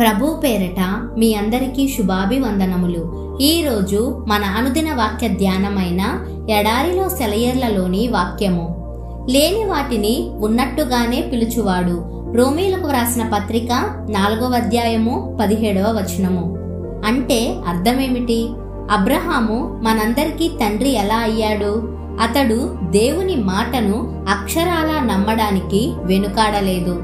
ప్రభు పేరట మీ అందరికీ శుభాభివందనములు. ఈరోజు మన అనుదిన వాక్య ధ్యానమైన ఎడారిలో సెలయేర్లలోని వాక్యము. లేని వాటిని ఉన్నట్టుగానే పిలుచువాడు. రోమీలకు వ్రాసిన పత్రిక 4వ అధ్యాయము 17వ వచనము. అంటే అర్థమేమిటి? అబ్రహాము మనందరికీ తండ్రి ఎలా అయ్యాడు? అతడు దేవుని మాటను అక్షరాలా నమ్మడానికి వెనుకాడలేదు.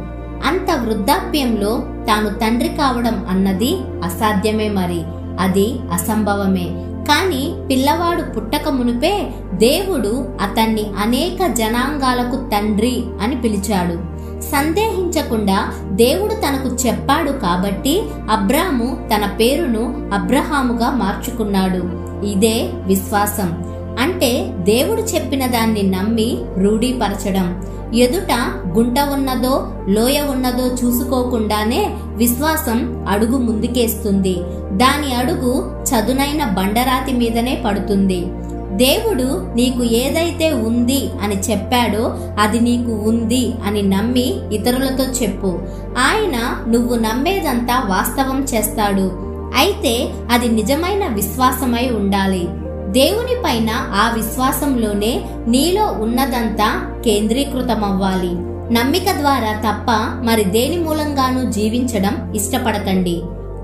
అంత వృద్ధాప్యంలో తాను తండ్రి కావడం అన్నది అసాధ్యమే. మరి అది అసంభవమే. కానీ పిల్లవాడు పుట్టక మునిపే దేవుడు అతన్ని అనేక జనాంగాలకు తండ్రి అని పిలిచాడు. సందేహించకుండా దేవుడు తనకు చెప్పాడు కాబట్టి అబ్రాము తన పేరును అబ్రహాముగా మార్చుకున్నాడు. ఇదే విశ్వాసం. అంటే దేవుడు చెప్పిన దాన్ని నమ్మి రూఢీపరచడం. ఎదుట గుంట ఉన్నదో లోయ ఉన్నదో చూసుకోకుండానే విశ్వాసం అడుగు ముందుకేస్తుంది. దాని అడుగు చదునైన బండరాతి మీదనే పడుతుంది. దేవుడు నీకు ఏదైతే ఉంది అని చెప్పాడో అది నీకు ఉంది అని నమ్మి ఇతరులతో చెప్పు. ఆయన నువ్వు నమ్మేదంతా వాస్తవం చేస్తాడు. అయితే అది నిజమైన విశ్వాసమై ఉండాలి. దేవుని పైన ఆ విశ్వాసంలోనే నీలో ఉన్నదంతా కేంద్రీకృతమవ్వాలి. నమ్మిక ద్వారా తప్ప మరి దేని మూలంగానూ జీవించడం ఇష్టపడకండి.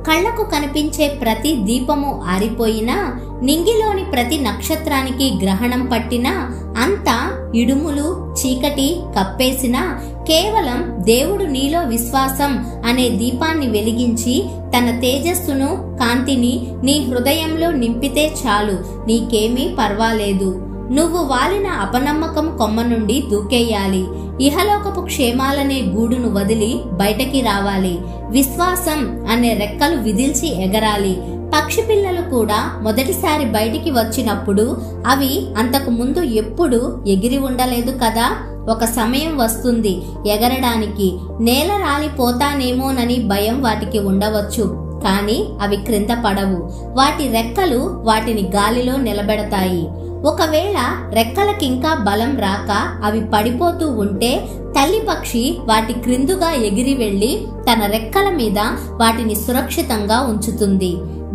కళ్లకు కనిపించే ప్రతి దీపము ఆరిపోయినా, నింగిలోని ప్రతి నక్షత్రానికి గ్రహణం పట్టినా, అంతా ఇడుములు చీకటి కప్పేసినా, కేవలం దేవుడు నీలో విశ్వాసం అనే దీపాన్ని వెలిగించి తన తేజస్సును కాంతిని నీ హృదయంలో నింపితే చాలు. నీకేమీ పర్వాలేదు. నువ్వు వాలిన అపనమ్మకం కొమ్మ నుండి దూకేయాలి. ఇహలోకపు క్షేమాలనే గూడును వదిలి బయటకి రావాలి. విశ్వాసం అనే రెక్కలు విదిల్చి ఎగరాలి. పక్షి పిల్లలు కూడా మొదటిసారి బయటికి వచ్చినప్పుడు అవి అంతకు ముందు ఎప్పుడు ఎగిరి ఉండలేదు కదా. ఒక సమయం వస్తుంది ఎగరడానికి. నేల రాలిపోతానేమోనని భయం వాటికి ఉండవచ్చు, కానీ అవి క్రింద పడవు. వాటి రెక్కలు వాటిని గాలిలో నిలబెడతాయి. ఒకవేళ రెక్కలకింకా బలం రాక అవి పడిపోతూ ఉంటే తల్లి పక్షి వాటి క్రిందుగా ఎగిరి వెళ్లి తన రెక్కల మీద వాటిని సురక్షితంగా ఉంచుతుంది.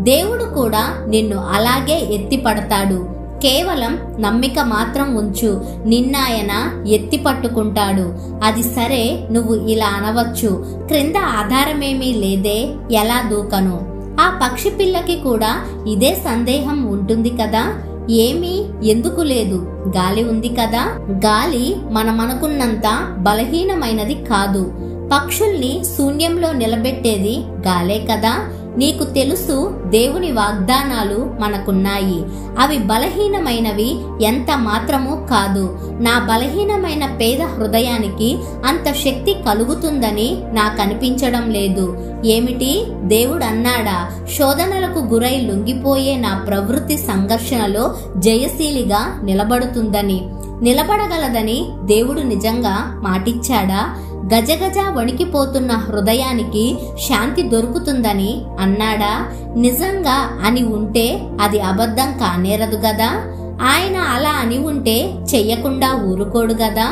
దేవుడు కూడా నిన్ను అలాగే ఎత్తి పడతాడు. కేవలం నమ్మిక మాత్రం ఉంచు. నిన్నాయన ఎత్తి పట్టుకుంటాడు. అది సరే, నువ్వు ఇలా అనవచ్చు, క్రింద ఆధారమేమీ లేదే, ఎలా దూకను? ఆ పక్షి పిల్లకి కూడా ఇదే సందేహం ఉంటుంది కదా. ఏమీ ఎందుకు లేదు, గాలి ఉంది కదా. గాలి మనమనుకున్నంత బలహీనమైనది కాదు. పక్షుల్ని శూన్యంలో నిలబెట్టేది గాలే కదా. నీకు తెలుసు, దేవుని వాగ్దానాలు మనకున్నాయి. అవి బలహీనమైనవి ఎంత మాత్రమూ కాదు. నా బలహీనమైన పేద హృదయానికి అంత శక్తి కలుగుతుందని నాకనిపించడం లేదు. ఏమిటి? దేవుడు అన్నాడా, శోధనలకు గురై లొంగిపోయే నా ప్రవృత్తి సంఘర్షణలో జయశీలిగా నిలబడుతుందని. నిలబడగలదని దేవుడు నిజంగా మాటిచ్చాడా? గజగజ వణికిపోతున్న హృదయానికి శాంతి దొరుకుతుందని అన్నాడా? నిజంగా అని ఉంటే అది అబద్ధం కానేరదు గదా. ఆయన అలా అని ఉంటే చెయ్యకుండా ఊరుకోడు గదా.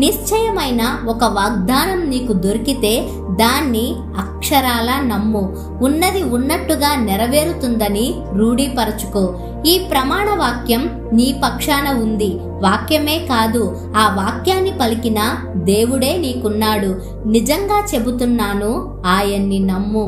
నిశ్చయమైన ఒక వాగ్దానం నీకు దొరికితే దాన్ని అక్షరాలా నమ్ము. ఉన్నది ఉన్నట్టుగా నెరవేరుతుందని రూఢీపరచుకో. ఈ ప్రమాణ వాక్యం నీ పక్షాన ఉంది. వాక్యమే కాదు, ఆ వాక్యాన్ని పలికిన దేవుడే నీకున్నాడు. నిజంగా చెబుతున్నాను, ఆయన్ని నమ్ము.